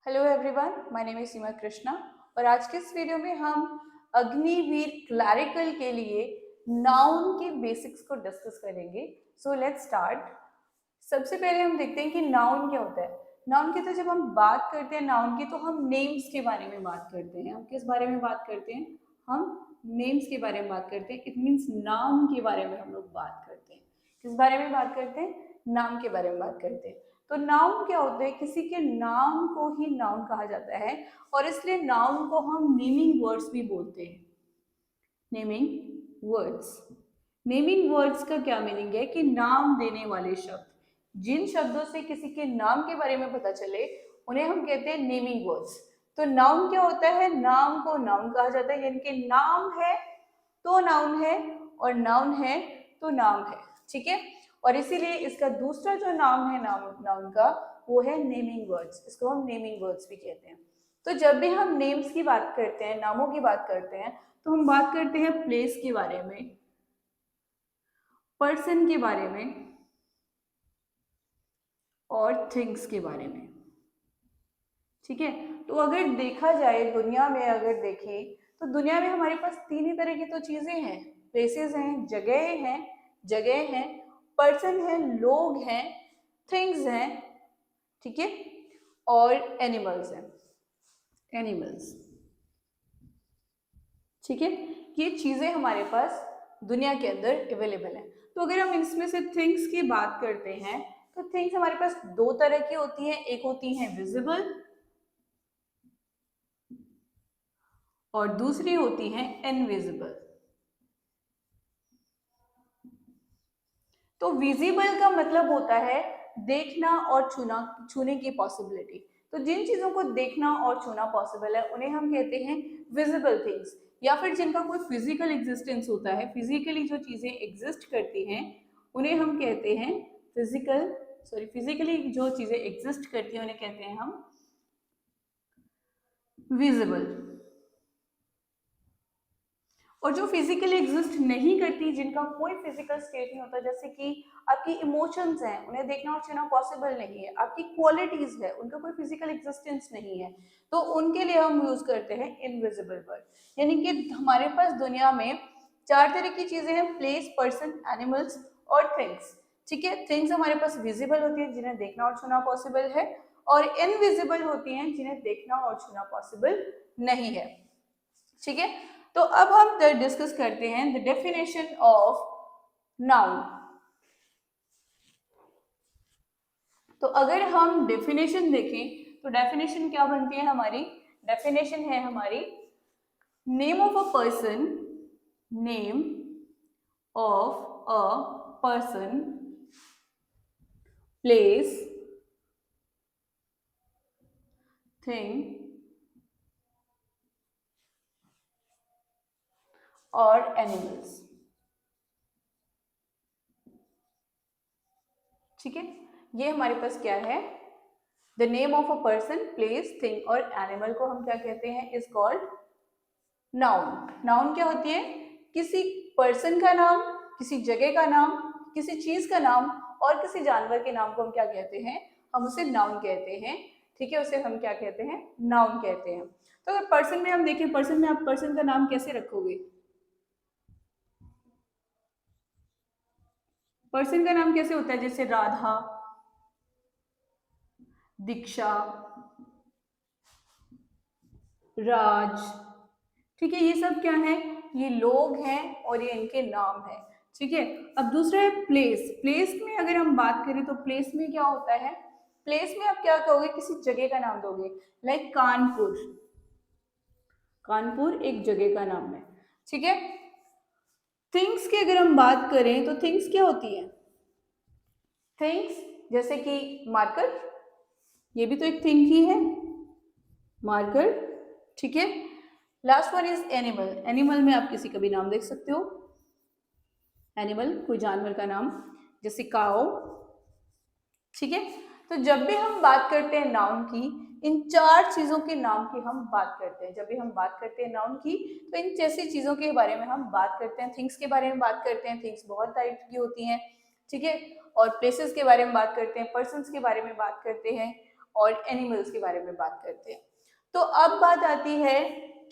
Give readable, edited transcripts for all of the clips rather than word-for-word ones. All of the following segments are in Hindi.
Hello everyone, my name is Seema Krishna और आज के इस वीडियो में हम अग्निवीर क्लैरिकल के लिए नाउन के बेसिक्स को डिस्कस करेंगे। So let's start. सबसे पहले हम देखते हैं कि नाउन क्या होता है। नाउन की तो जब हम बात करते हैं नाउन की तो हम नेम्स के बारे में बात करते हैं। हम किस बारे में बात करते हैं? हम नेम्स के बारे में बात करते हैं। इट मीन्स नाम के बारे में हम लोग बात करते हैं। किस बारे में बात करते हैं? नाम के बारे में बात करते हैं। तो नाउन क्या होता है? किसी के नाम को ही नाउन कहा जाता है और इसलिए नाउन को हम नेमिंग वर्ड्स भी बोलते हैं। Naming words. नेमिंग वर्ड्स का क्या मीनिंग है कि नाम देने वाले शब्द। जिन शब्दों से किसी के नाम के बारे में पता चले उन्हें हम कहते हैं नेमिंग वर्ड्स। तो नाउन क्या होता है? नाम को नाउन कहा जाता है, यानी कि नाम है तो नाउन है और नाउन है तो नाम है। ठीक है, और इसीलिए इसका दूसरा जो नाम है नाउन का वो है नेमिंग वर्ड्स। इसको हम नेमिंग वर्ड्स भी कहते हैं। तो जब भी हम नेम्स की बात करते हैं, नामों की बात करते हैं, तो हम बात करते हैं प्लेस के बारे में, पर्सन के बारे में और थिंग्स के बारे में। ठीक है, तो अगर देखा जाए दुनिया में, अगर देखें तो दुनिया में हमारे पास तीन ही तरह की तो चीजें हैं। प्लेसेस हैं, जगह हैं, पर्सन है, लोग हैं, थिंग्स हैं। ठीक है, और एनिमल्स हैं, एनिमल्स। ठीक है, ये चीजें हमारे पास दुनिया के अंदर अवेलेबल है। तो अगर हम इसमें से थिंग्स की बात करते हैं तो थिंग्स हमारे पास दो तरह की होती हैं। एक होती है विजिबल और दूसरी होती है इनविजिबल। तो विजिबल का मतलब होता है देखना और छूने की पॉसिबिलिटी। तो जिन चीजों को देखना और छूना पॉसिबल है उन्हें हम कहते हैं विजिबल थिंग्स, या फिर जिनका कोई फिजिकल एग्जिस्टेंस होता है, फिजिकली जो चीजें एग्जिस्ट करती हैं उन्हें हम कहते हैं फिजिकली जो चीजें एग्जिस्ट करती हैं उन्हें कहते हैं हम विजिबल। और जो फिजिकली एग्जिस्ट नहीं करती, जिनका कोई फिजिकल स्टेट नहीं होता, जैसे कि आपकी इमोशंस हैं, उन्हें देखना और छूना पॉसिबल नहीं है। आपकी क्वालिटीज है, उनका कोई फिजिकल एग्जिस्टेंस नहीं है, तो उनके लिए हम यूज करते हैं इनविजिबल वर्ड। यानी कि हमारे पास दुनिया में चार तरह की चीजें हैं: प्लेस, पर्सन, एनिमल्स और थिंग्स। ठीक है, थिंग्स हमारे पास विजिबल होती है जिन्हें देखना और छूना पॉसिबल है, और इनविजिबल होती हैं जिन्हें देखना और छूना पॉसिबल नहीं है। ठीक है, तो अब हम डिस्कस करते हैं द डेफिनेशन ऑफ नाउन। तो अगर हम डेफिनेशन देखें तो डेफिनेशन क्या बनती है हमारी? डेफिनेशन है हमारी name of a person, name of a person, place, thing और एनिमल्स। ठीक है, ये हमारे पास क्या है? The name of a person, place, thing और एनिमल को हम क्या कहते हैं? Is called noun. नाउन क्या होती है? किसी पर्सन का नाम, किसी जगह का नाम, किसी चीज का नाम और किसी जानवर के नाम को हम क्या कहते हैं? हम उसे नाउन कहते हैं। ठीक है, उसे हम क्या कहते हैं? नाउन कहते हैं। तो अगर पर्सन में हम देखें, पर्सन में आप पर्सन का नाम कैसे रखोगे? पर्सन का नाम कैसे होता है? जैसे राधा, दीक्षा, राज। ठीक है, ये सब क्या है? ये लोग हैं और ये इनके नाम है। ठीक है, अब दूसरा है प्लेस। प्लेस में अगर हम बात करें तो प्लेस में क्या होता है? प्लेस में आप क्या कहोगे? किसी जगह का नाम दोगे, लाइक कानपुर। कानपुर एक जगह का नाम है। ठीक है, थिंग्स की अगर हम बात करें तो थिंग्स क्या होती है? थिंग्स जैसे कि मार्कर, ये भी तो एक थिंग ही है, मार्कर। ठीक है, last one is animal. Animal में आप किसी का भी नाम देख सकते हो। एनिमल कोई जानवर का नाम, जैसे काओ। ठीक है, तो जब भी हम बात करते हैं नाउन की, इन चार चीजों के नाम की हम बात करते हैं। जब भी हम बात करते हैं नाउन की तो इन जैसी चीजों के बारे में हम बात करते हैं। थिंग्स के बारे में बात करते हैं, थिंग्स बहुत टाइप की होती हैं। ठीक है, और प्लेसेस के बारे में बात करते हैं, पर्सन्स के बारे में बात करते हैं, और एनिमल्स के बारे में बात करते हैं। तो अब बात आती है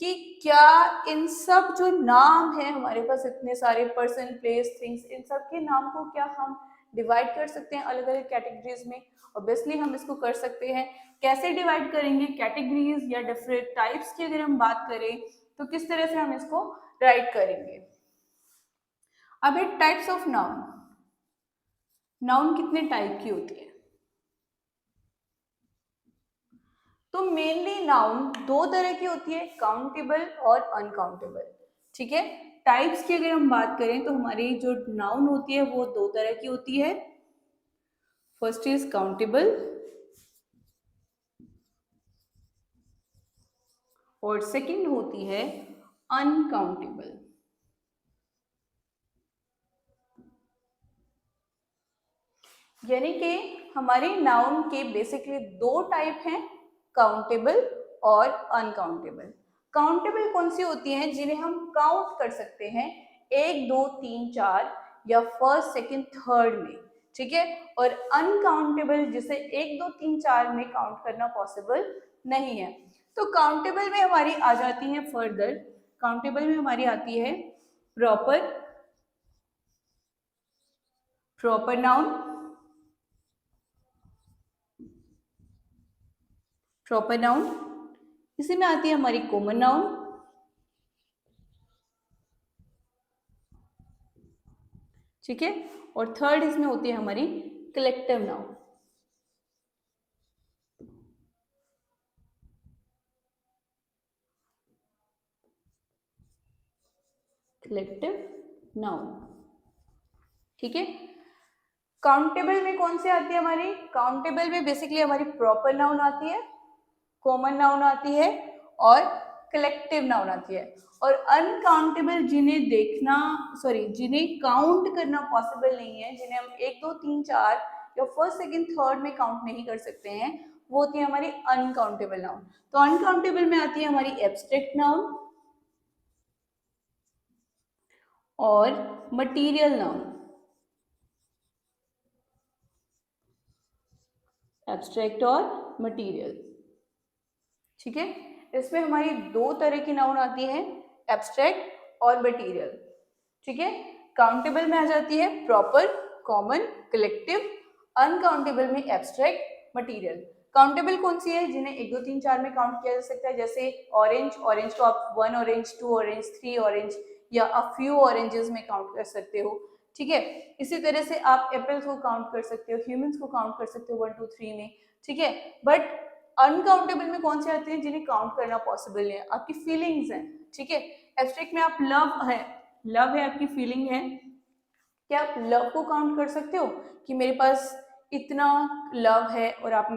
कि क्या इन सब जो नाम है हमारे पास, इतने सारे पर्सन, प्लेस, थिंग्स, इन सब के नाम को क्या हम डिवाइड कर सकते हैं अलग अलग कैटेगरीज में? ऑब्वियसली हम इसको कर सकते हैं। कैसे डिवाइड करेंगे? कैटेगरीज या डिफरेंट टाइप्स की अगर हम बात करें तो किस तरह से हम इसको राइट करेंगे? अब है टाइप्स ऑफ नाउन। नाउन कितने टाइप की होती है? तो मेनली नाउन दो तरह की होती है, काउंटेबल और अनकाउंटेबल। ठीक है, टाइप्स की अगर हम बात करें तो हमारी जो नाउन होती है वो दो तरह की होती है। फर्स्ट इज काउंटेबल और सेकंड होती है अनकाउंटेबल। यानी कि हमारे नाउन के बेसिकली दो टाइप हैं, काउंटेबल और अनकाउंटेबल। काउंटेबल कौन सी होती हैं? जिन्हें हम काउंट कर सकते हैं 1 2 3 4 या फर्स्ट सेकंड थर्ड में। ठीक है, और अनकाउंटेबल जिसे 1 2 3 4 में काउंट करना पॉसिबल नहीं है। तो काउंटेबल में हमारी आ जाती है फर्दर, काउंटेबल में हमारी आती है प्रॉपर नाउन, प्रॉपर नाउन। इसी में आती है हमारी कॉमन नाउन, ठीक है, और थर्ड इसमें होती है हमारी कलेक्टिव नाउन। कलेक्टिव नाउन, ठीक है। काउंटेबल में कौन सी आती है हमारी? काउंटेबल में बेसिकली हमारी प्रॉपर नाउन आती है, कॉमन नाउन आती है और कलेक्टिव नाउन आती है। और अनकाउंटेबल जिन्हें देखना, सॉरी, जिन्हें काउंट करना पॉसिबल नहीं है, जिन्हें हम 1 2 3 4 या फर्स्ट सेकंड थर्ड में काउंट नहीं कर सकते हैं, वो होती है हमारी अनकाउंटेबल नाउन। तो अनकाउंटेबल में आती है हमारी एब्स्ट्रैक्ट नाउन और मटीरियल नाउन। एब्स्ट्रैक्ट और मटीरियल, ठीक है। इसमें हमारी दो तरह की नाउन आती है, एब्स्ट्रैक्ट और मटीरियल, ठीक है। काउंटेबल में आ जाती है प्रॉपर, कॉमन, कलेक्टिव। अनकाउंटेबल में एब्स्ट्रैक्ट, मटीरियल। काउंटेबल कौन सी है? जिन्हें 1 2 3 4 में काउंट किया जा सकता है, जैसे ऑरेंज, ऑरेंज को आप 1 ऑरेंज, 2 ऑरेंज, 3 ऑरेंज या अ फ्यू ऑरेंजेस में काउंट कर सकते हो, ठीक है। इसी तरह से आप एप्पल्स को काउंट कर सकते हो, ह्यूमंस को काउंट कर सकते हो 1 2 3 में, ठीक है। बट अनकाउंटेबल में कौन से आते हैं? जिन्हें काउंट करना पॉसिबल नहीं है, आपकी फीलिंग्स हैं, ठीक है। एब्स्ट्रैक्ट में आप लव है, आपकी फीलिंग है, क्या आप लव को काउंट कर सकते हो कि मेरे पास इतना लव है और आप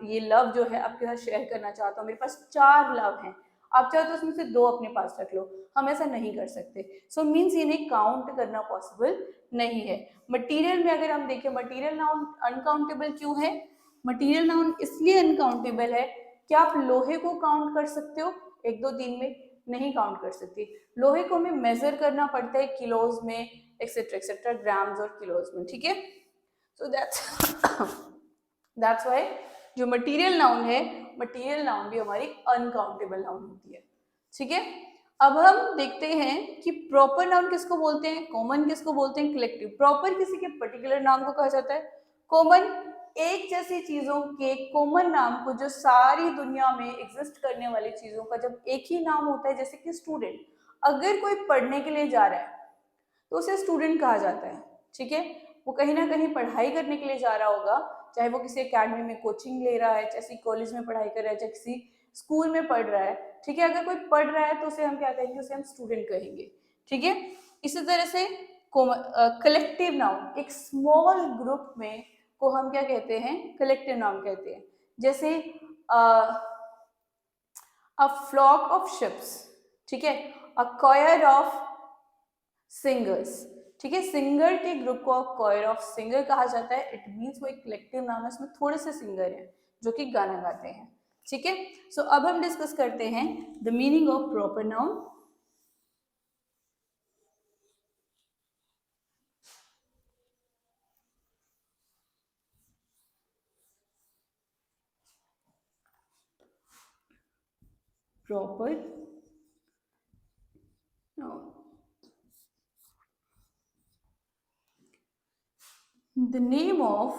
ये लव जो है आपके साथ शेयर करना चाहता हूँ, मेरे पास 4 लव हैं, आप चाहो तो उसमें से 2 अपने पास रख लो। हम ऐसा नहीं कर सकते। सो मीन्स इन्हें काउंट करना पॉसिबल नहीं है। मटीरियल में अगर हम देखें, मटीरियल नाउन अनकाउंटेबल क्यों है? मटीरियल नाउन इसलिए अनकाउंटेबल है कि आप लोहे को काउंट कर सकते हो 1 2 3 में? नहीं काउंट कर सकते। लोहे को हमें मेजर करना पड़ता है किलोज में, एक्सेट्रा, ग्राम्स और किलोज में, ठीक है। सो दैट्स व्हाई जो मटेरियल नाउन है, मटेरियल नाउन भी हमारी अनकाउंटेबल नाउन होती है, ठीक है। अब हम देखते हैं कि प्रॉपर नाउन किसको बोलते हैं, कॉमन किसको बोलते हैं, कलेक्टिव। प्रॉपर किसी के पर्टिकुलर नाम को कहा जाता है, कॉमन एक जैसी चीजों के कॉमन नाम को, जो सारी दुनिया में एग्जिस्ट करने वाली चीजों का जब एक ही नाम होता है, जैसे कि स्टूडेंट, अगर कोई पढ़ने के लिए जा रहा है तो उसे स्टूडेंट कहा जाता है, ठीक है। वो कहीं ना कहीं पढ़ाई करने के लिए जा रहा होगा, चाहे वो किसी एकेडमी में कोचिंग ले रहा है, चाहे कॉलेज में पढ़ाई कर रहा है, चाहे किसी स्कूल में पढ़ रहा है, ठीक है। अगर कोई पढ़ रहा है तो उसे हम क्या कहेंगे? उसे हम स्टूडेंट कहेंगे, ठीक है। इसी तरह से कलेक्टिव नाउन, एक स्मॉल ग्रुप में को हम क्या कहते हैं? कलेक्टिव नाउन कहते हैं। जैसे अ फ्लॉक ऑफ शिप्स, ठीक है, अ कॉयर ऑफ सिंगर्स, ठीक है। सिंगर के ग्रुप को कॉयर ऑफ सिंगर कहा जाता है। इट मीन्स वो एक कलेक्टिव नाम है, उसमें थोड़े से सिंगर हैं जो कि गाना गाते हैं, ठीक है। सो अब हम डिस्कस करते हैं the meaning of proper noun. proper noun. The name of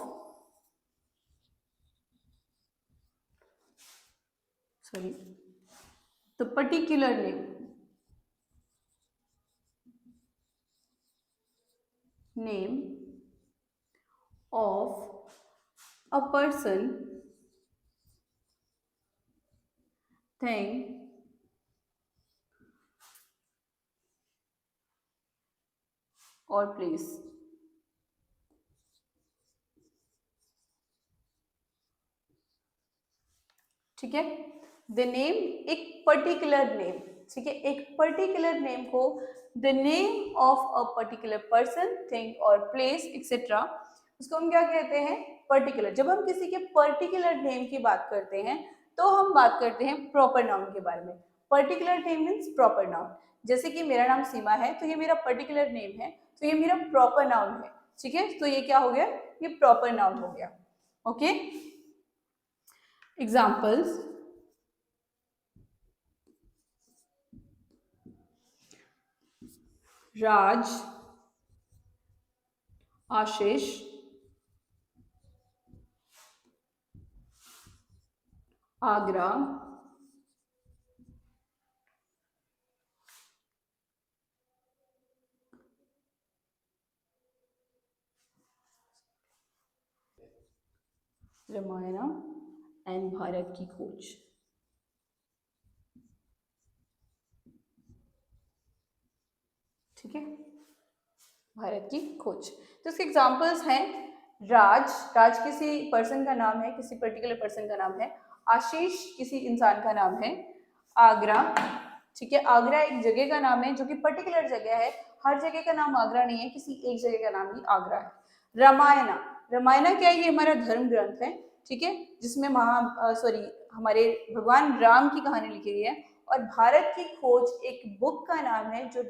the particular name of a person, thing, or place. ठीक है, द नेम एक पर्टिकुलर नेम, ठीक है, एक पर्टिकुलर नेम को the name of a particular person, thing और प्लेस एक्सेट्रा, उसको हम क्या कहते हैं, पर्टिकुलर। जब हम किसी के पर्टिकुलर नेम की बात करते हैं तो हम बात करते हैं प्रॉपर नाउन के बारे में। Particular name means proper noun. जैसे कि मेरा नाम सीमा है तो ये मेरा पर्टिकुलर नेम है, तो ये मेरा प्रॉपर नाउन है, ठीक है, तो ये क्या हो गया, ये प्रॉपर नाउन हो गया। Okay, examples, Raj, Ashish, Agra, Ramayana and Bharat ki khoj. ठीक है, भारत की खोज। तो इसके एग्जाम्पल्स हैं, राज, राज किसी पर्सन का नाम है, किसी पर्टिकुलर पर्सन का नाम है। आशीष किसी इंसान का नाम है। आगरा, ठीक है, आगरा एक जगह का नाम है जो कि पर्टिकुलर जगह है, हर जगह का नाम आगरा नहीं है, किसी एक जगह का नाम ही आगरा है। रामायण, रामायण क्या है, ये हमारा धर्म ग्रंथ है, ठीक है, जिसमें हमारे भगवान राम की कहानी लिखी गई है। और भारत की खोज एक बुक का नाम है जो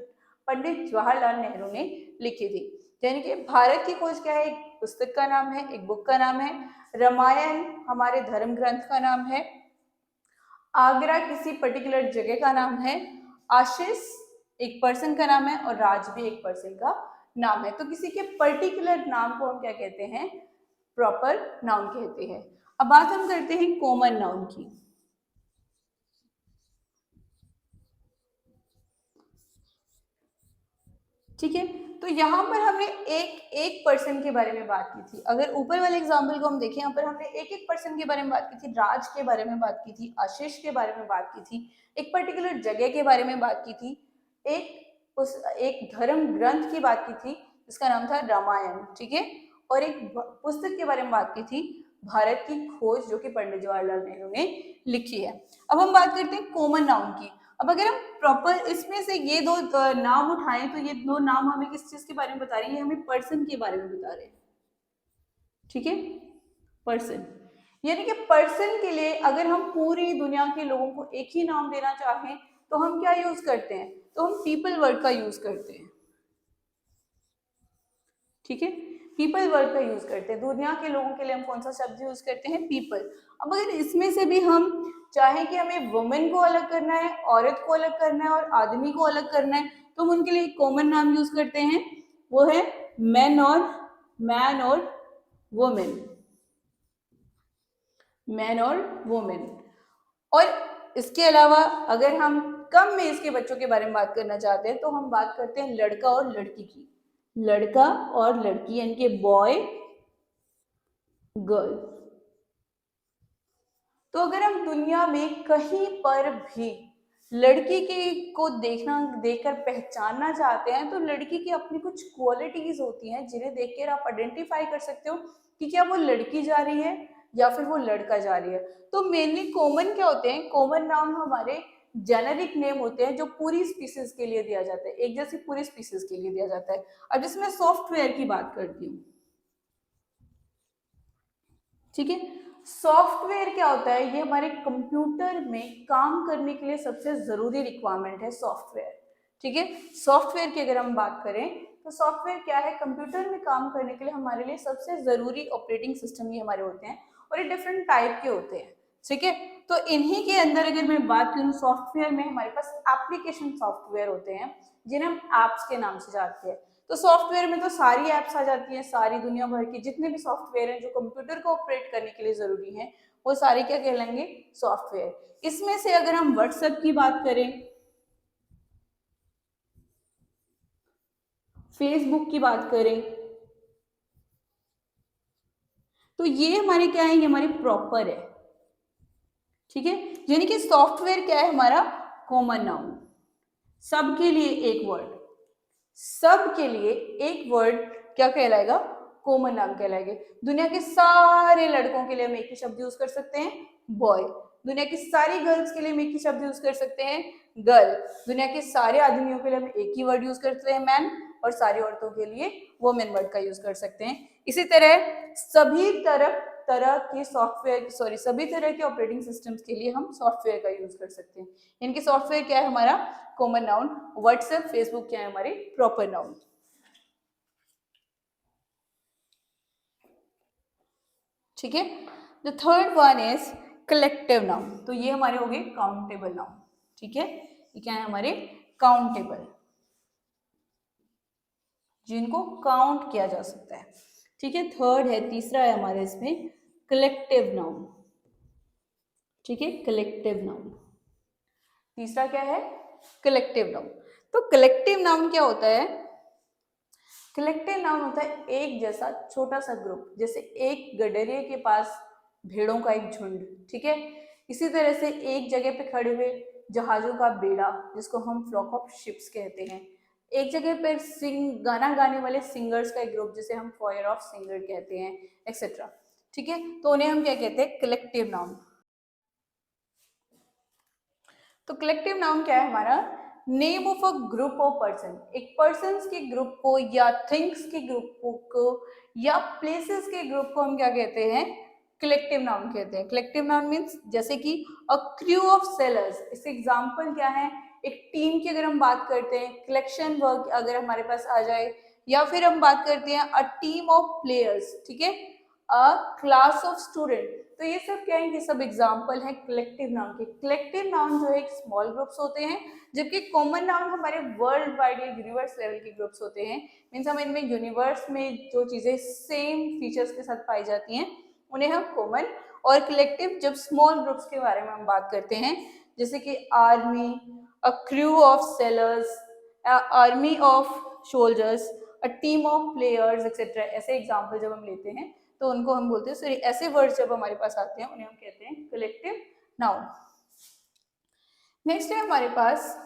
पंडित जवाहरलाल नेहरू ने लिखी थी। यानी कि भारत की खोज क्या है, एक पुस्तक का नाम है, एक बुक का नाम है। रामायण हमारे धर्म ग्रंथ का नाम है। आगरा किसी पर्टिकुलर जगह का नाम है। आशीष एक पर्सन का नाम है और राज भी एक पर्सन का नाम है। तो किसी के पर्टिकुलर नाम को हम क्या कहते हैं, प्रॉपर नाउन कहते हैं। अब बात हम करते हैं कॉमन नाउन की। ठीक है, तो यहाँ पर हमने एक पर्सन के बारे में बात की थी। अगर ऊपर वाले एग्जाम्पल को हम देखें, यहाँ पर हमने एक पर्सन के बारे में बात की थी, राज के बारे में बात की थी, आशीष के बारे में बात की थी, एक पर्टिकुलर जगह के बारे में बात की थी, एक धर्म ग्रंथ की बात की थी जिसका नाम था रामायण, ठीक है, और एक पुस्तक के बारे में बात की थी, भारत की खोज, जो कि पंडित जवाहरलाल नेहरू ने लिखी है। अब हम बात करते हैं कॉमन नाउन की। अब अगर हम प्रॉपर इसमें से ये दो नाम उठाएं तो ये दो नाम हमें किस चीज के बारे में बता रहे हैं, हमें पर्सन के बारे में बता रहे हैं। ठीक है, पर्सन, यानी कि पर्सन के लिए अगर हम पूरी दुनिया के लोगों को एक ही नाम देना चाहें तो हम क्या यूज करते हैं, तो हम पीपल वर्ड का यूज करते हैं। ठीक है, पीपल वर्ड का यूज करते हैं। दुनिया के लोगों के लिए हम कौन सा शब्द यूज करते हैं, पीपल। अब अगर इसमें से भी हम चाहें कि हमें वुमेन को अलग करना है, औरत को अलग करना है और आदमी को अलग करना है, तो हम उनके लिए एक कॉमन नाम यूज करते हैं, वो है मैन और वुमेन, मैन और वुमेन। और इसके अलावा अगर हम कम में इसके बच्चों के बारे में बात करना चाहते हैं तो हम बात करते हैं लड़का और लड़की की, लड़का और लड़की, यानी कि बॉय गर्ल। तो अगर हम दुनिया में कहीं पर भी लड़की के को देखकर पहचानना चाहते हैं तो लड़की की अपनी कुछ क्वालिटीज होती हैं जिन्हें देखकर आप आइडेंटिफाई कर सकते हो कि क्या वो लड़की जा रही है या फिर वो लड़का जा रही है। तो मेनली कॉमन क्या होते हैं, कॉमन नाउन हमारे जेनेरिक नेम होते हैं जो पूरी स्पीसीज के लिए दिया जाता है, एक जैसी पूरी स्पीसीज के लिए दिया जाता है। अब जिसमें सॉफ्टवेयर की बात करती हूँ, ठीक है, सॉफ्टवेयर क्या होता है, ये हमारे कंप्यूटर में काम करने के लिए सबसे जरूरी रिक्वायरमेंट है सॉफ्टवेयर। ठीक है, सॉफ्टवेयर की अगर हम बात करें तो सॉफ्टवेयर क्या है, कंप्यूटर में काम करने के लिए हमारे लिए सबसे जरूरी ऑपरेटिंग सिस्टम ये हमारे होते हैं और ये डिफरेंट टाइप के होते हैं। ठीक है, तो इन्हीं के अंदर अगर मैं बात करूं सॉफ्टवेयर में, हमारे पास एप्लीकेशन सॉफ्टवेयर होते हैं जिन्हें हम एप्स के नाम से जानते हैं। तो सॉफ्टवेयर में तो सारी एप्स आ जाती हैं, सारी दुनिया भर के जितने भी सॉफ्टवेयर हैं जो कंप्यूटर को ऑपरेट करने के लिए जरूरी हैं, वो सारे क्या कहलाएंगे, सॉफ्टवेयर। इसमें से अगर हम व्हाट्सएप की बात करें, फेसबुक की बात करें, तो ये हमारे क्या है, ये हमारे प्रॉपर है, ठीक है। यानी कि सॉफ्टवेयर क्या है हमारा, कॉमन नाउन, सबके लिए एक वर्ड, सबके लिए एक वर्ड क्या कहलाएगा, कॉमन नाउन कहलाएगा। दुनिया के सारे लड़कों के लिए हम एक ही शब्द यूज कर सकते हैं, बॉय। दुनिया की सारी गर्ल्स के लिए हम एक ही शब्द यूज कर सकते हैं, गर्ल। दुनिया के सारे आदमियों के लिए हम एक ही वर्ड यूज करते हैं, मैन। और सारी औरतों के लिए वोमेन वर्ड का यूज कर सकते हैं। इसी तरह सभी तरह के सॉफ्टवेयर, सभी तरह के ऑपरेटिंग सिस्टम्स के लिए हम सॉफ्टवेयर का यूज कर सकते हैं। इनके सॉफ्टवेयर क्या है हमारा, कॉमन नाउन। व्हाट्सएप, फेसबुक क्या है हमारे प्रॉपर नाउन, ठीक है। The third one is collective noun. तो ये हमारे हो गए काउंटेबल नाउन, ठीक है। ये क्या है हमारे, काउंटेबल, जिनको काउंट किया जा सकता है, ठीक है। थर्ड है, तीसरा है हमारे इसमें कलेक्टिव नाउन, ठीक है, कलेक्टिव नाउन। तीसरा क्या है, कलेक्टिव नाउन। तो कलेक्टिव नाउन क्या होता है, कलेक्टिव नाउन होता है एक जैसा छोटा सा ग्रुप, जैसे एक गडरिये के पास भेड़ों का एक झुंड, ठीक है। इसी तरह से एक जगह पे खड़े हुए जहाजों का बेड़ा, जिसको हम फ्लॉक ऑफ शिप्स कहते हैं। एक जगह पर गाना गाने वाले सिंगर्स का एक ग्रुप, जिसे हम क्वायर ऑफ सिंगर कहते हैं, एक्सेट्रा, ठीक है। तो उन्हें हम क्या कहते हैं, कलेक्टिव नाउन। तो कलेक्टिव नाउन क्या है हमारा, name of a group of person, एक पर्सन्स के ग्रुप को या थिंग्स के ग्रुप को या प्लेसेस के ग्रुप को हम क्या कहते हैं, कलेक्टिव नाउन कहते हैं। कलेक्टिव नाउन मीन्स जैसे कि अ क्रू ऑफ सेलर्स, इसके एग्जांपल क्या है, एक टीम की अगर हम बात करते हैं, कलेक्शन वर्क अगर हमारे पास आ जाए, या फिर हम बात करते हैं अ टीम ऑफ प्लेयर्स, ठीक है, अ क्लास ऑफ स्टूडेंट। तो ये सब क्या है, ये सब एग्जाम्पल है कलेक्टिव नाउन के। कलेक्टिव नाउन जो है एक स्मॉल ग्रुप्स होते हैं, जबकि कॉमन नाउन हमारे वर्ल्ड वाइड या यूनिवर्स लेवल के ग्रुप्स होते हैं। मीन्स हम इनमें यूनिवर्स में जो चीजें सेम फीचर्स के साथ पाई जाती हैं उन्हें हम कॉमन, और कलेक्टिव जब स्मॉल ग्रुप्स के बारे में हम बात करते हैं, जैसे कि army, a crew of sellers, army of soldiers, a team of players etcetera, ऐसे एग्जाम्पल जब हम लेते हैं तो उनको हम बोलते हैं, सॉरी ऐसे वर्ड्स जब हमारे पास आते हैं उन्हें हम कहते हैं कलेक्टिव नाउन। नेक्स्ट है हमारे पास,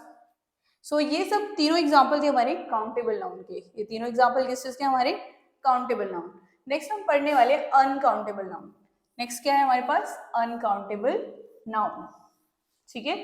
ये सब तीनों एग्जाम्पल थे हमारे काउंटेबल नाउन के। ये तीनों एग्जाम्पल किस चीज के, हमारे काउंटेबल नाउन। नेक्स्ट हम पढ़ने वाले अनकाउंटेबल नाउन। नेक्स्ट क्या है हमारे पास, अनकाउंटेबल नाउन, ठीक है।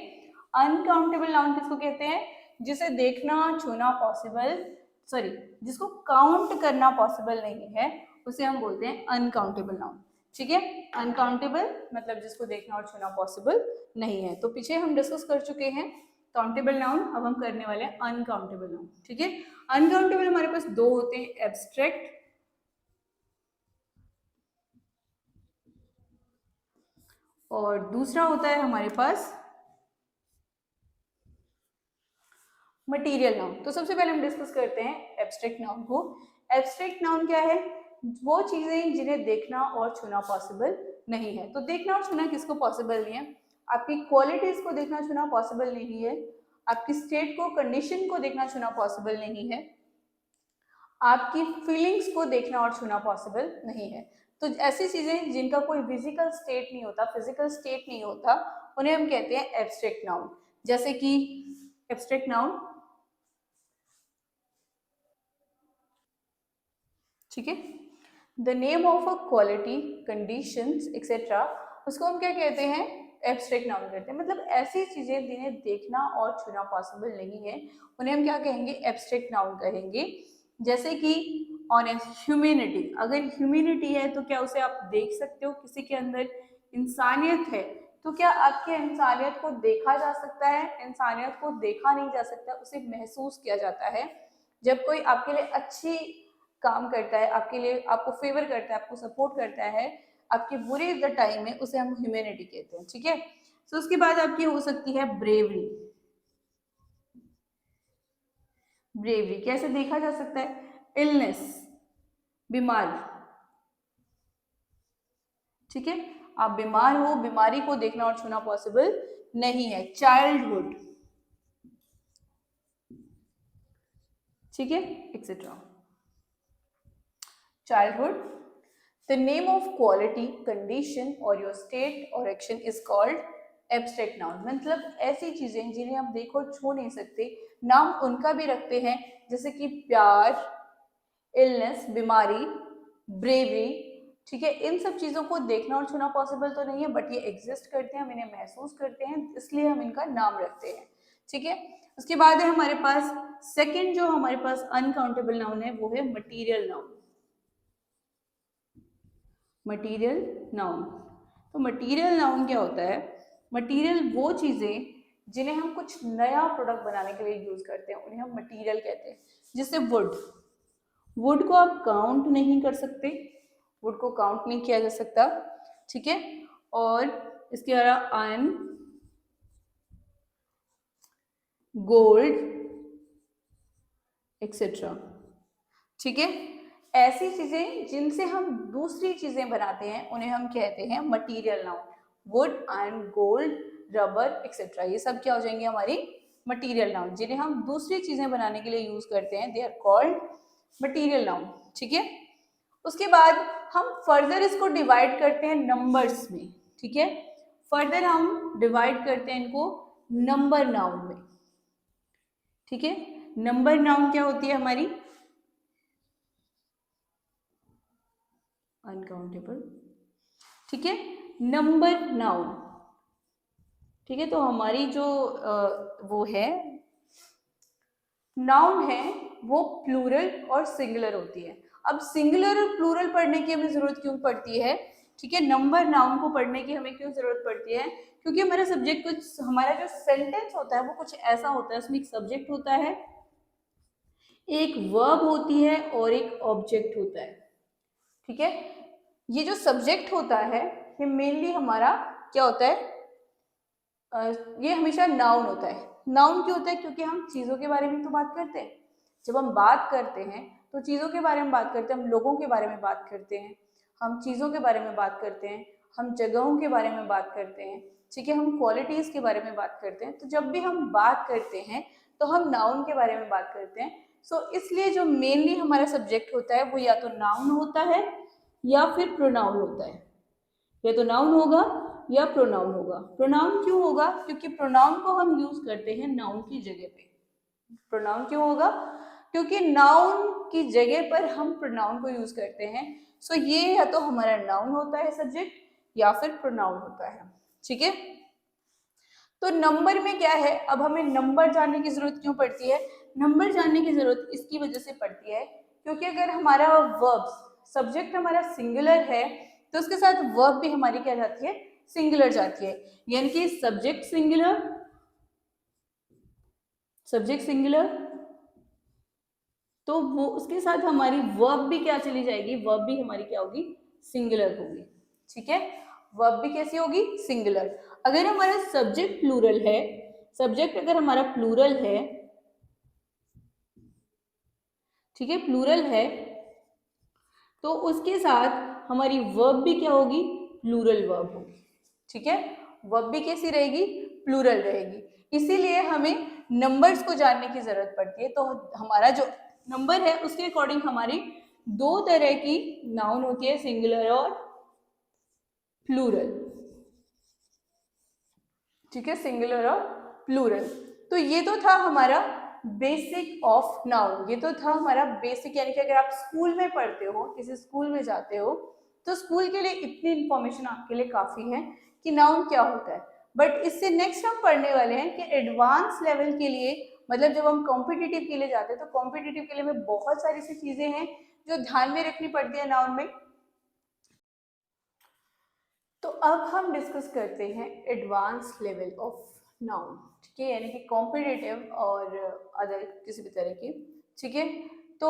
अनकाउंटेबल नाउन किसको कहते हैं, जिसे देखना छूना पॉसिबल, सॉरी जिसको काउंट करना पॉसिबल नहीं है, उसे हम बोलते हैं अनकाउंटेबल नाउन, ठीक है। अनकाउंटेबल मतलब जिसको देखना और छूना पॉसिबल नहीं है। तो पीछे हम डिस्कस कर चुके हैं काउंटेबल नाउन, अब हम करने वाले हैं अनकाउंटेबल नाउन, ठीक है। अनकाउंटेबल हमारे पास दो होते हैं, एब्स्ट्रैक्ट और दूसरा होता है हमारे पास मटीरियल नाउन। तो सबसे पहले हम डिस्कस करते हैं एब्स्ट्रैक्ट नाउन को। एब्स्ट्रैक्ट नाउन क्या है, वो चीजें जिन्हें देखना और छूना पॉसिबल नहीं है। तो देखना और छूना किसको पॉसिबल नहीं है, आपकी क्वालिटीज को देखना छूना पॉसिबल नहीं है, आपकी स्टेट को, कंडीशन को देखना छूना पॉसिबल नहीं है, आपकी फीलिंग्स को देखना और छूना पॉसिबल नहीं है। तो ऐसी चीजें जिनका कोई फिजिकल स्टेट नहीं होता, फिजिकल स्टेट नहीं होता, उन्हें हम कहते हैं एब्स्ट्रैक्ट नाउन। जैसे कि एब्स्ट्रैक्ट नाउन, ठीक है, the name of a quality, conditions etcetera, उसको हम क्या कहते हैं, एब्स्ट्रैक्ट नाउन कहते हैं। मतलब ऐसी चीजें जिन्हें देखना और छूना पॉसिबल नहीं है, उन्हें हम क्या कहेंगे, एब्स्ट्रैक्ट नाउन कहेंगे। जैसे कि ऑन ह्यूमैनिटी, अगर ह्यूमैनिटी है तो क्या उसे आप देख सकते हो, किसी के अंदर इंसानियत है तो क्या आपके इंसानियत को देखा जा सकता है, इंसानियत को देखा नहीं जा सकता, उसे महसूस किया जाता है। जब कोई आपके लिए अच्छी काम करता है, आपके लिए, आपको फेवर करता है, आपको सपोर्ट करता है आपके बुरे टाइम में, उसे हम ह्यूमैनिटी कहते हैं, ठीक है। सो उसके बाद आपकी हो सकती है ब्रेवरी। ब्रेवरी कैसे देखा जा सकता है? इलनेस, बीमारी, ठीक है। आप बीमार हो, बीमारी को देखना और छूना पॉसिबल नहीं है। चाइल्डहुड, ठीक है, etcetera. Childhood, the name of quality, condition और योर स्टेट और action is called abstract noun. मतलब ऐसी चीजें जिन्हें हम देखो छू नहीं सकते, नाम उनका भी रखते हैं, जैसे कि प्यार, इलनेस, बीमारी, ब्रेवरी, ठीक है। इन सब चीजों को देखना और छूना पॉसिबल तो नहीं है, बट ये एग्जिस्ट करते हैं, हम इन्हें महसूस करते हैं, इसलिए हम इनका नाम रखते हैं, ठीक है। उसके बाद है हमारे पास सेकंड जो हमारे पास अनकाउंटेबल नाउन है, वो है मटीरियल नाउन। मटीरियल नाउन, तो मटीरियल नाउन क्या होता है? मटीरियल वो चीजें जिन्हें हम कुछ नया प्रोडक्ट बनाने के लिए यूज करते हैं, उन्हें हम मटीरियल कहते हैं। जैसे वुड, वुड को आप काउंट नहीं कर सकते, वुड को काउंट नहीं किया जा सकता, ठीक है। और इसके अलावा आयरन, गोल्ड, एक्सेट्रा, ठीक है। ऐसी चीजें जिनसे हम दूसरी चीजें बनाते हैं उन्हें हम कहते हैं material noun. Would, iron, gold, rubber, etcetera, ये सब क्या हो जाएंगे? हमारी मटीरियल नाउन। जिन्हें हम दूसरी चीजें बनाने के लिए यूज करते हैं, they are called material noun, ठीक है। उसके बाद हम फर्दर इसको डिवाइड करते हैं नंबर्स में, ठीक है। फर्दर हम डिवाइड करते हैं इनको नंबर नाउन में, ठीक है। नंबर नाउन क्या होती है हमारी? अनकाउंटेबल, ठीक है। नंबर नाउन, ठीक है। तो हमारी जो वो है नाउन है, वो प्लूरल और सिंगुलर होती है। अब सिंगुलर और प्लूरल पढ़ने की हमें जरूरत क्यों पड़ती है? ठीक है, नंबर नाउन को पढ़ने की हमें क्यों जरूरत पड़ती है? क्योंकि हमारा सब्जेक्ट कुछ, हमारा जो सेंटेंस होता है वो कुछ ऐसा होता है, उसमें एक सब्जेक्ट होता है, एक वर्ब होती है और एक ऑब्जेक्ट होता है, ठीक है। ये जो सब्जेक्ट होता है ये मेनली हमारा क्या होता है? ये हमेशा नाउन होता है। नाउन क्यों होता है? क्योंकि हम चीजों के बारे में तो बात करते हैं। जब हम बात करते हैं तो चीजों के बारे में बात करते हैं, हम लोगों के बारे में बात करते हैं, हम चीजों के बारे में बात करते हैं, हम जगहों के बारे में बात करते हैं, ठीक है, हम क्वालिटीज के बारे में बात करते हैं। तो जब भी हम बात करते हैं तो हम नाउन के बारे में बात करते हैं। सो इसलिए जो मेनली हमारा सब्जेक्ट होता है वो या तो नाउन होता है या फिर प्रोनाउन होता है। या तो नाउन होगा या प्रोनाउन होगा। प्रोनाउन क्यों होगा? क्योंकि प्रोनाउन को हम यूज करते हैं नाउन की जगह पे। प्रोनाउन क्यों होगा? क्योंकि नाउन की जगह पर हम प्रोनाउन को यूज करते हैं। सो ये या तो हमारा नाउन होता है सब्जेक्ट या फिर प्रोनाउन होता है, ठीक है। तो नंबर में क्या है? अब हमें नंबर जानने की जरूरत क्यों पड़ती है? नंबर जानने की जरूरत इसकी वजह से पड़ती है क्योंकि अगर हमारा वर्ब, सब्जेक्ट हमारा सिंगुलर है तो उसके साथ वर्ब भी हमारी क्या जाती है? सिंगुलर जाती है। यानी कि सब्जेक्ट सिंगुलर, सब्जेक्ट सिंगुलर, तो वो उसके साथ हमारी वर्ब भी क्या चली जाएगी? वर्ब भी हमारी क्या होगी? सिंगुलर होगी, ठीक है। वर्ब भी कैसी होगी? सिंगुलर। अगर हमारा सब्जेक्ट प्लूरल है, सब्जेक्ट अगर हमारा प्लूरल है, ठीक है, प्लूरल है, तो उसके साथ हमारी वर्ब भी क्या होगी? प्लूरल वर्ब होगी, ठीक है। वर्ब भी कैसी रहेगी? प्लूरल रहेगी। इसीलिए हमें नंबर्स को जानने की जरूरत पड़ती है। तो हमारा जो नंबर है उसके अकॉर्डिंग हमारी दो तरह की नाउन होती है, सिंगुलर और प्लूरल, ठीक है, सिंगुलर और प्लूरल। तो ये तो था हमारा बेसिक ऑफ नाउन, ये तो था हमारा बेसिक। यानी कि अगर आप स्कूल में पढ़ते हो, किसी स्कूल में जाते हो, तो स्कूल के लिए इतनी इंफॉर्मेशन आपके लिए काफी है कि नाउन क्या होता है। बट इससे नेक्स्ट हम पढ़ने वाले हैं कि एडवांस लेवल के लिए, मतलब जब हम कॉम्पिटिटिव के लिए जाते हैं तो कॉम्पिटिटिव के लिए में बहुत सारी सी चीजें हैं जो ध्यान में रखनी पड़ती है नाउन में। तो अब हम डिस्कस करते हैं एडवांस लेवल ऑफ नाउन, ठीक है, यानी कि कॉम्पिटिटिव और अदर किसी भी तरह की, ठीक है। तो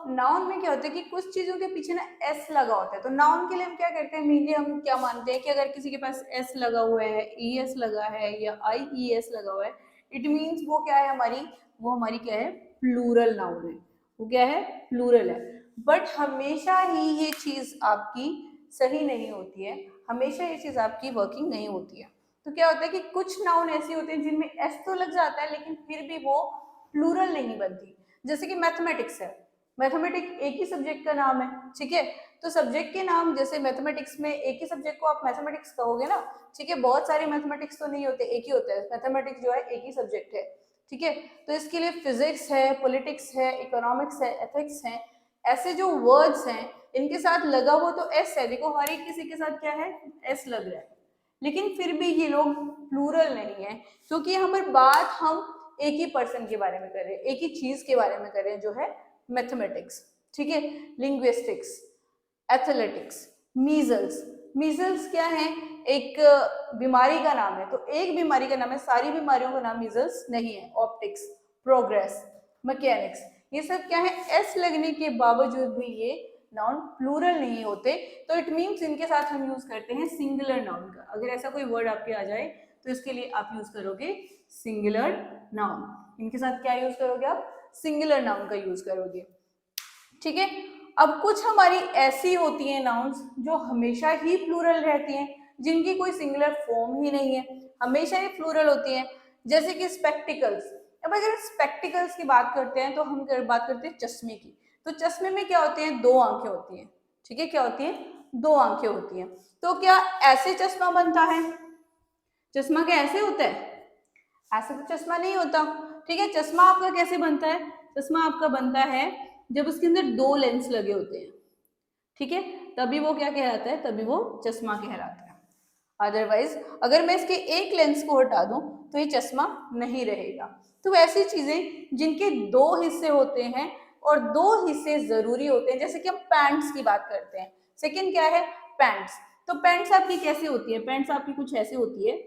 नाउन में क्या होता है कि कुछ चीजों के पीछे ना एस लगा होता है, तो नाउन के लिए हम क्या करते हैं, मेनली हम क्या मानते हैं कि अगर किसी के पास एस लगा हुआ है, ई एस लगा है या आई ई एस लगा हुआ है, इट मीन्स वो क्या है हमारी, वो हमारी क्या है, प्लूरल नाउन है, वो क्या है, प्लूरल है। बट हमेशा ही ये चीज आपकी सही नहीं होती है, हमेशा ये चीज आपकी वर्किंग नहीं होती है। तो क्या होता है कि कुछ नाउन ऐसी होते हैं जिनमें एस तो लग जाता है लेकिन फिर भी वो प्लूरल नहीं बनती। जैसे कि मैथमेटिक्स है, मैथमेटिक्स एक ही सब्जेक्ट का नाम है, ठीक है, तो सब्जेक्ट के नाम, जैसे मैथमेटिक्स में एक ही सब्जेक्ट को आप मैथमेटिक्स कहोगे ना, ठीक है, बहुत सारे मैथमेटिक्स तो नहीं होते, एक ही होता है मैथमेटिक्स, जो है एक ही सब्जेक्ट है, ठीक है। तो इसके लिए फिजिक्स है, पॉलिटिक्स है, इकोनॉमिक्स है, एथिक्स है, ऐसे जो वर्ड्स हैं इनके साथ लगा हुआ तो एस है, देखो हर एक किसी के साथ क्या है, एस लग रहा है, लेकिन फिर भी ये लोग प्लूरल नहीं है, क्योंकि यहाँ पर बात हम एक ही पर्सन के बारे में कर रहे हैं, एक ही चीज के बारे में कर रहे हैं, जो है मैथमेटिक्स, ठीक है। लिंग्विस्टिक्स, एथलेटिक्स, मीजल्स, मीजल्स क्या है, एक बीमारी का नाम है, तो एक बीमारी का नाम है, सारी बीमारियों का नाम मीजल्स नहीं है। ऑप्टिक्स, प्रोग्रेस, मैकेनिक्स, ये सब क्या है, एस लगने के बावजूद भी ये नाउन प्लूरल नहीं होते, तो इट मीन्स इनके साथ हम यूज करते हैं सिंगुलर नाउन का। अगर ऐसा कोई वर्ड आपके आ जाए तो इसके लिए आप यूज करोगे सिंगुलर नाउन, इनके साथ क्या यूज करोगे आप, सिंगुलर नाउन का यूज करोगे, ठीक है। अब कुछ हमारी ऐसी होती हैं नाउन्स जो हमेशा ही प्लूरल रहती हैं, जिनकी कोई सिंगुलर फॉर्म ही नहीं है, हमेशा ही प्लूरल होती हैं, जैसे कि स्पेक्टिकल्स। अब अगर स्पेक्टिकल्स की बात करते हैं तो हम बात करते हैं चश्मे की, तो चश्मे में क्या होते हैं, दो आंखें होती हैं, ठीक है, क्या होती हैं, दो आंखें होती हैं। तो क्या ऐसे चश्मा बनता है, चश्मा क्या ऐसे होता है, ऐसे तो चश्मा नहीं होता, ठीक है। चश्मा आपका कैसे बनता है, चश्मा आपका बनता है जब उसके अंदर दो लेंस लगे होते हैं, ठीक है, तभी वो क्या कहलाता है, तभी वो चश्मा कहलाता है। अदरवाइज अगर मैं इसके एक लेंस को हटा दूं तो ये चश्मा नहीं रहेगा। तो ऐसी चीजें जिनके दो हिस्से होते हैं और दो हिस्से जरूरी होते हैं, जैसे कि हम पैंट्स की बात करते हैं, सेकंड क्या है, पैंट्स। तो पैंट्स आपकी कैसे होती है, पैंट्स आपकी कुछ ऐसे होती है,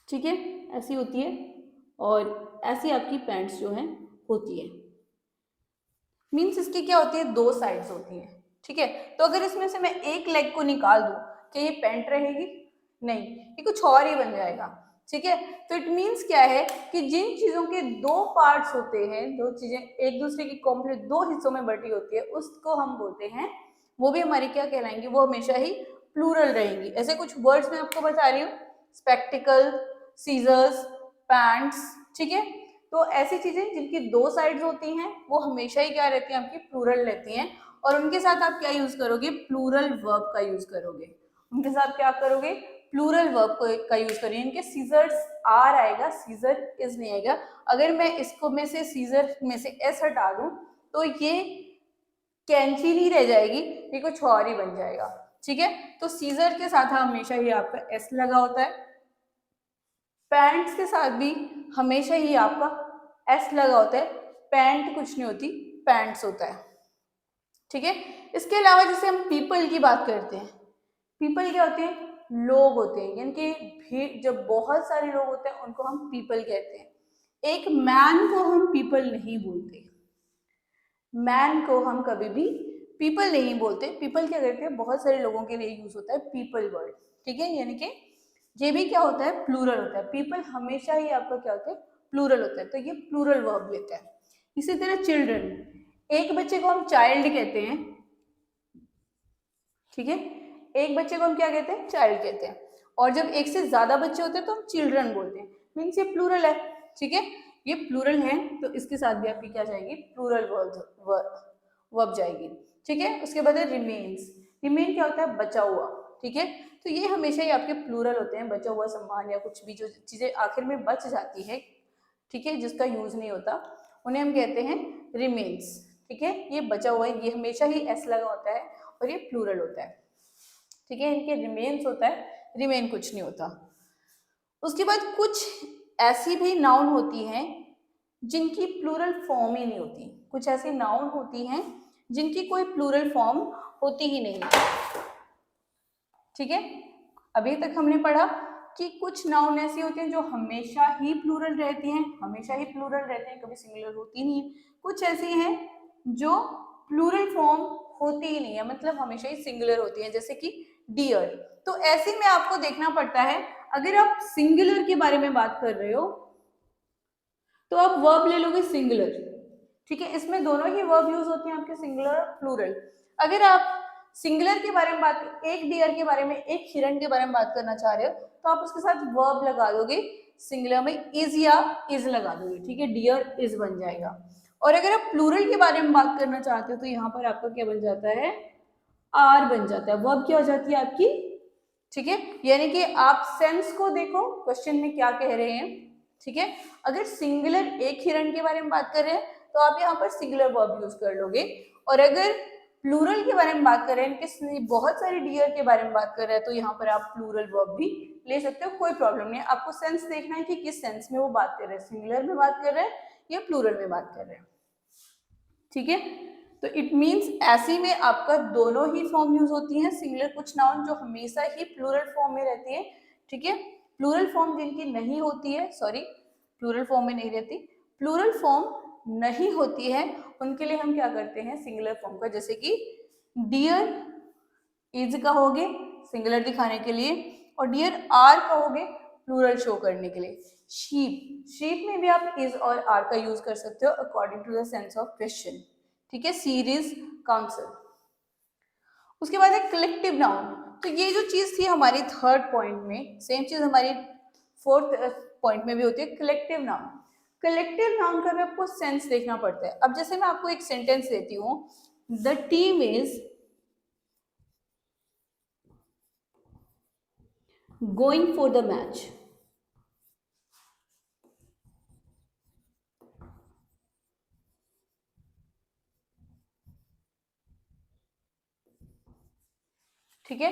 ठीक है, ऐसी होती है, और ऐसी आपकी पैंट्स जो है होती है, मीन्स इसकी क्या होती है, दो साइड्स होती हैं, ठीक है। तो अगर इसमें से मैं एक लेग को निकाल दूं, क्या ये पैंट रहेगी, नहीं, ये कुछ और ही बन जाएगा, ठीक है। तो इट मीन्स क्या है कि जिन चीजों के दो पार्ट्स होते हैं, दो चीजें एक दूसरे की कॉम्प्लीट दो हिस्सों में बटी होती है, उसको हम बोलते हैं, वो भी हमारी क्या कहलाएंगी, वो हमेशा ही प्लूरल रहेंगी। ऐसे कुछ वर्ड्स मैं आपको बता रही हूँ, स्पेक्टिकल, सीजर्स, पैंट्स, ठीक है। तो ऐसी चीजें जिनकी दो साइड्स होती हैं वो हमेशा ही क्या रहती हैं, आपकी प्लूरल रहती हैं, और उनके साथ आप क्या यूज करोगे, प्लूरल वर्ब का यूज करोगे, उनके साथ क्या करोगे, प्लूरल वर्ब का यूज करोगे। इनके सीजर्स आर आएगा, सीजर इज नहीं आएगा। अगर मैं इसको में से सीजर में से एस हटा दूं तो ये कैंची नहीं रह जाएगी, ये कुछ और ही बन जाएगा, ठीक है। तो सीजर के साथ हमेशा ही आपका एस लगा होता है, पैंट्स के साथ भी हमेशा ही आपका एस लगा होता है, पैंट कुछ नहीं होती, पैंट्स होता है, ठीक है। इसके अलावा जैसे हम पीपल की बात करते हैं, पीपल क्या होते हैं, लोग होते हैं, यानी कि भीड़, जब बहुत सारे लोग होते हैं उनको हम पीपल कहते हैं। एक मैन को हम पीपल नहीं बोलते, मैन को हम कभी भी पीपल नहीं बोलते। पीपल क्या करते हैं, बहुत सारे लोगों के लिए यूज होता है पीपल वर्ड, ठीक है, यानी कि ये भी क्या होता है, प्लूरल होता है। पीपल हमेशा ही आपका क्या होता है, प्लूरल होता है, तो ये प्लूरल वर्ब लेता है। इसी तरह चिल्ड्रन, एक बच्चे को हम चाइल्ड कहते हैं, ठीक है, एक बच्चे को हम क्या कहते हैं, चाइल्ड कहते हैं, और जब एक से ज्यादा बच्चे होते हैं तो हम चिल्ड्रन बोलते हैं, मीन्स ये प्लूरल है, ठीक है, ये प्लूरल है, तो इसके साथ भी आपकी क्या जाएगी, प्लूरल वर्ब जाएगी, ठीक है। उसके बाद है रिमेन्स, रिमेन क्या होता है, बचा हुआ, ठीक है, तो ये हमेशा ही आपके प्लूरल होते हैं, बचा हुआ सामान या कुछ भी जो चीजें आखिर में बच जाती है, ठीक है, जिसका यूज नहीं होता, उन्हें हम कहते हैं रिमेन्स, ठीक है। ये बचा हुआ है, ये हमेशा ही एस लगा होता है और ये प्लूरल होता है, ठीक है, इनके रिमेन्स होता है, रिमेन कुछ नहीं होता। उसके बाद कुछ ऐसी भी नाउन होती हैं जिनकी प्लूरल फॉर्म ही नहीं होती, कुछ ऐसी नाउन होती हैं जिनकी कोई प्लूरल फॉर्म होती ही नहीं, ठीक है, अभी तक हमने पढ़ा, कि कुछ नाउन ऐसी होती हैं जो हमेशा ही प्लूरल रहती हैं, हमेशा ही प्लूरल रहते हैं, कभी सिंगुलर होती नहीं है। कुछ ऐसी हैं जो प्लूरल फॉर्म होती ही नहीं है, मतलब हमेशा ही सिंगुलर होती है, जैसे कि डियर। तो ऐसे में आपको देखना पड़ता है, अगर आप सिंगुलर के बारे में बात कर रहे हो तो आप वर्ब ले लोगे सिंगुलर, ठीक है। इसमें दोनों ही वर्ब यूज होती हैं आपके, सिंगुलर और प्लूरल। अगर आप सिंगुलर के बारे में बात, एक डियर के बारे में, एक हिरन के बारे में बात करना चाह रहे हो तो आप उसके साथ वर्ब लगा दोगे, सिंगुलर में इज या इज लगा दोगे, ठीक है, डियर इज बन जाएगा। और अगर आप प्लूरल के बारे में बात करना चाहते हो तो यहाँ पर आपका क्या बन जाता है, आर बन जाता है, वर्ब क्या हो जाती है आपकी, ठीक है। यानी कि आप सेंस को देखो क्वेश्चन में क्या कह रहे हैं, ठीक है। अगर सिंगुलर एक हिरन के बारे में बात कर रहे हैं तो आप यहाँ पर सिंगुलर वर्ब यूज कर लोगे, और अगर प्लूरल के बारे में बात कर रहे हैं, इनके बहुत सारी डियर के बारे में बात कर रहे हैं, तो यहाँ पर आप प्लूरल वर्ब भी ले सकते हो, कोई प्रॉब्लम नहीं है। आपको सेंस देखना है कि किस सेंस में वो बात कर रहे हैं, सिंगुलर में बात कर रहे हैं या प्लूरल में बात कर रहे हैं, ठीक है। तो इट मीन्स ऐसी में आपका दोनों ही फॉर्म यूज होती हैं, सिंगुलर कुछ नाउन जो हमेशा ही प्लूरल फॉर्म में रहती है, ठीक है। प्लूरल फॉर्म जिनकी नहीं होती है, सॉरी प्लूरल फॉर्म में नहीं रहती, प्लूरल फॉर्म नहीं होती है, उनके लिए हम क्या करते हैं, सिंगुलर फॉर्म का, जैसे कि डियर इज कहोगे सिंगुलर दिखाने के लिए, और डियर आर कहोगे प्लूरल शो करने के लिए। शीप, शीप में भी आप इज और आर का यूज कर सकते हो according to the sense of question, ठीक है। Series council. उसके बाद है कलेक्टिव नाउन। तो ये जो चीज थी हमारी थर्ड पॉइंट में, सेम चीज हमारी फोर्थ पॉइंट में भी होती है, कलेक्टिव नाउन। कलेक्टिव नाउन का भी आपको सेंस देखना पड़ता है। अब जैसे मैं आपको एक सेंटेंस देती हूँ, the team is going for the match, ठीक है,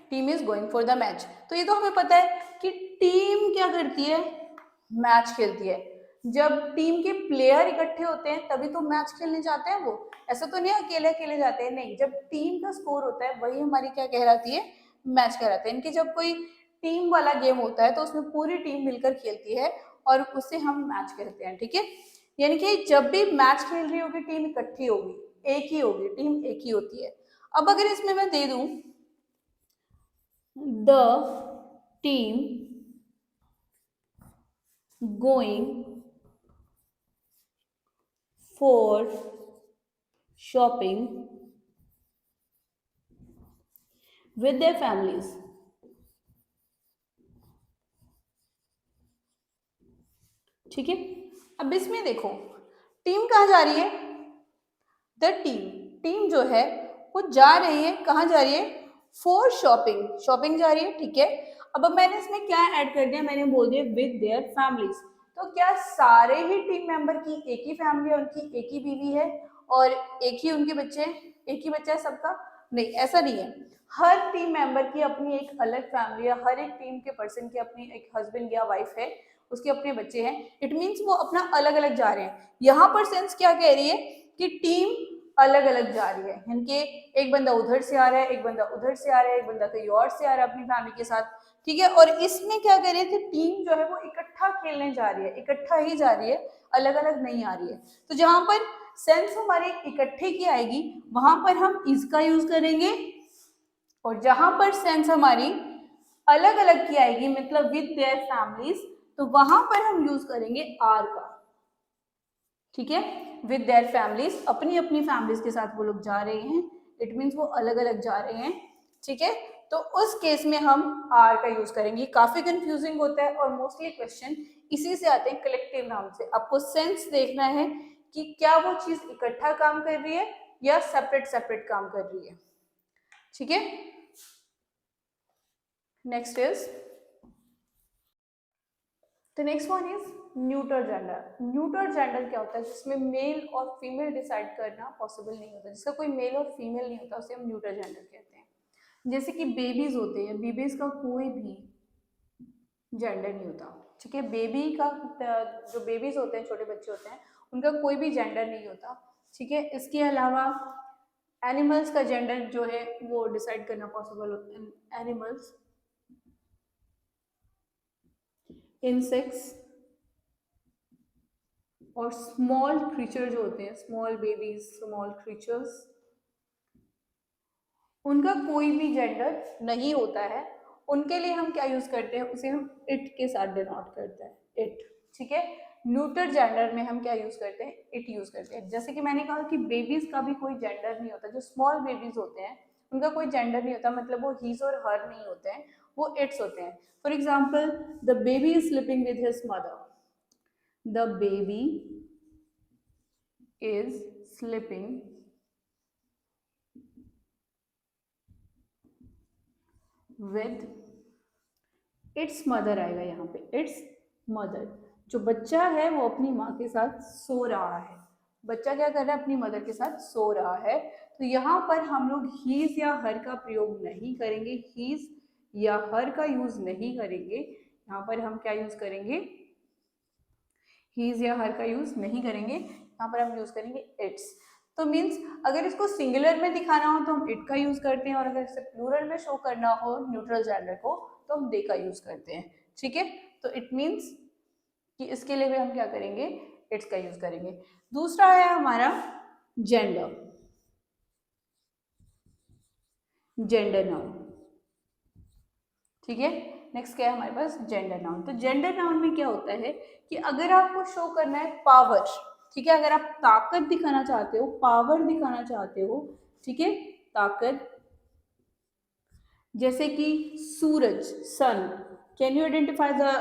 team is going for the match. तो ये तो हमें पता है कि टीम क्या करती है, मैच खेलती है। जब टीम के प्लेयर इकट्ठे होते हैं तभी तो मैच खेलने जाते हैं, वो ऐसा तो नहीं अकेले अकेले जाते हैं, नहीं, जब टीम का स्कोर होता है वही हमारी क्या कहलाती है, मैच कहलाती है। इनकी जब कोई टीम वाला गेम होता है तो उसमें पूरी टीम मिलकर खेलती है और उसे हम मैच कहते हैं, ठीक है। यानी कि जब भी मैच खेल रही होगी टीम इकट्ठी होगी, एक ही होगी, टीम एक ही होती है। अब अगर इसमें मैं दे दूं the team going for shopping with their families, ठीक है। अब इसमें देखो टीम कहाँ जा रही है, द टीम, टीम जो है वो जा रही है, कहाँ जा रही है, फॉर शॉपिंग, शॉपिंग जा रही है, ठीक है। अब मैंने इसमें क्या ऐड कर दिया, मैंने बोल दिया विद देयर फैमिलीज। तो क्या सारे ही टीम मेंबर की एक ही फैमिली है, उनकी एक ही बीवी है और एक ही उनके बच्चे हैं, एक ही बच्चा है सबका, नहीं, ऐसा नहीं है। हर टीम मेंबर की अपनी एक अलग फैमिली है, हर एक टीम के पर्सन की अपनी एक हस्बैंड या वाइफ है, उसके अपने बच्चे हैं। इट मीन्स वो अपना अलग अलग जा रहे हैं। यहाँ पर सेंस क्या कह रही है कि टीम अलग अलग जा रही है, यानी कि एक बंदा उधर से आ रहा है, एक बंदा उधर से आ रहा है, एक बंदा कहीं और से आ रहा है अपनी फैमिली के साथ, ठीक है। और इसमें क्या कर रही है, टीम जो है वो इकट्ठा खेलने जा रही है, इकट्ठा ही जा रही है, अलग अलग नहीं आ रही है। तो जहां पर सेंस हमारे इकट्ठे की आएगी वहां पर हम इज का यूज करेंगे, और जहां पर सेंस हमारी अलग अलग की आएगी, मतलब विद देयर फैमिलीज, तो वहां पर हम यूज करेंगे आर का, ठीक है। विद देयर फैमिलीज, अपनी अपनी फैमिलीज के साथ वो लोग जा रहे हैं, इट मीन्स वो अलग अलग जा रहे हैं, ठीक है। तो उस केस में हम आर का यूज करेंगे। काफी कंफ्यूजिंग होता है और मोस्टली क्वेश्चन इसी से आते हैं, कलेक्टिव नाउन से। आपको सेंस देखना है कि क्या वो चीज इकट्ठा काम कर रही है या सेपरेट सेपरेट काम कर रही है, ठीक है। Next is the next one is neuter gender. Neuter gender क्या होता है, जिसमें मेल और फीमेल डिसाइड करना पॉसिबल नहीं होता, जिसका कोई मेल और फीमेल नहीं होता, उसे हम न्यूटर जेंडर कहते हैं। जैसे कि बेबीज होते हैं, बेबीज का कोई भी जेंडर नहीं होता, ठीक है। बेबी का, जो बेबीज होते हैं, छोटे बच्चे होते हैं, उनका कोई भी जेंडर नहीं होता, ठीक है। इसके अलावा एनिमल्स का जेंडर जो है वो डिसाइड करना पॉसिबल होता है। एनिमल्स इंसेक्ट्स और स्मॉल क्रीचर जो होते हैं, स्मॉल बेबीज, स्मॉल क्रीचर्स, उनका कोई भी जेंडर नहीं होता है, उनके लिए हम क्या यूज करते हैं, उसे हम इट के साथ डिनोट करते हैं, इट। ठीक है, न्यूटर जेंडर में हम क्या यूज करते हैं, इट यूज करते हैं। जैसे कि मैंने कहा कि बेबीज का भी कोई जेंडर नहीं होता, जो स्मॉल बेबीज होते हैं उनका कोई जेंडर नहीं होता, मतलब वो हीज और हर नहीं होते हैं, वो इट्स होते हैं। For example, the baby is sleeping with his mother, the baby is sleeping with its mother आएगा यहाँ पे, इट्स मदर। जो बच्चा है वो अपनी माँ के साथ सो रहा है, बच्चा क्या कर रहा है, अपनी मदर के साथ सो रहा है। तो यहाँ पर हम लोग हीज या हर का प्रयोग नहीं करेंगे, हीज या हर का यूज नहीं करेंगे, यहाँ पर हम क्या यूज करेंगे, हीज या हर का यूज नहीं करेंगे, यहाँ पर हम यूज करेंगे इट्स। तो मीन्स अगर इसको सिंगुलर में दिखाना हो तो हम इट का यूज करते हैं, और अगर इसे प्लूरल में शो करना हो न्यूट्रल जेंडर को तो हम दे का यूज करते हैं। ठीक है, तो इट मीन्स कि इसके लिए भी हम क्या करेंगे, इट्स का यूज करेंगे। दूसरा है हमारा जेंडर, जेंडर नाउन। ठीक है, नेक्स्ट क्या है हमारे पास, जेंडर नाउन। तो जेंडर नाउन में क्या होता है कि अगर आपको शो करना है पावर, ठीक है, अगर आप ताकत दिखाना चाहते हो, पावर दिखाना चाहते हो, ठीक है, ताकत, जैसे कि सूरज, sun, can you identify the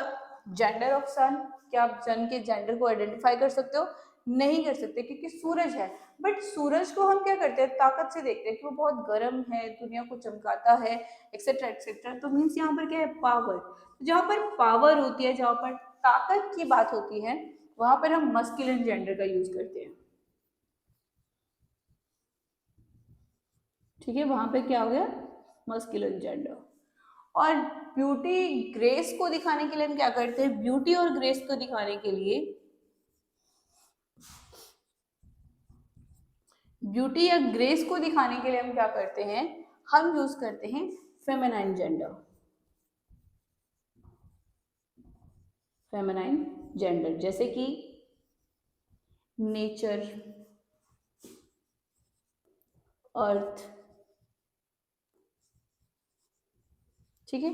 gender of sun? क्या आप सन के जेंडर को आइडेंटिफाई कर सकते हो? नहीं कर सकते, क्योंकि सूरज है। बट सूरज को हम क्या करते हैं, ताकत से देखते हैं कि वो बहुत गर्म है, दुनिया को चमकाता है, एक्सेट्रा एक्सेट्रा। तो मीन्स यहाँ पर क्या है, पावर। जहाँ पर पावर होती है, जहाँ पर ताकत की बात होती है, वहां पर हम मस्कुलिन जेंडर का यूज करते हैं। ठीक है, वहां पे क्या हो गया, मस्कुलिन जेंडर। और ब्यूटी ग्रेस को दिखाने के लिए हम क्या करते हैं, ब्यूटी और ग्रेस को दिखाने के लिए, ब्यूटी या ग्रेस को दिखाने के लिए हम क्या करते हैं, हम यूज करते हैं फेमिनाइन जेंडर, फेमिनाइन जेंडर, जैसे कि नेचर, अर्थ। ठीक है,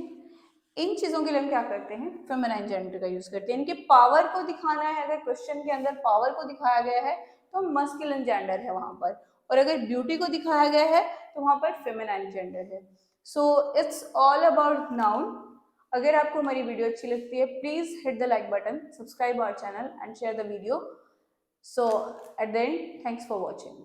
इन चीजों के लिए हम क्या करते हैं, फेमिनाइन जेंडर का यूज करते हैं। इनके पावर को दिखाना है, अगर क्वेश्चन के अंदर पावर को दिखाया गया है तो मस्कुलिन जेंडर है वहां पर, और अगर ब्यूटी को दिखाया गया है तो वहां पर फेमिनाइन जेंडर है। So it's all about noun. अगर आपको हमारी वीडियो अच्छी लगती है, please hit the like button, subscribe our channel and share the video. So at the end, thanks for watching.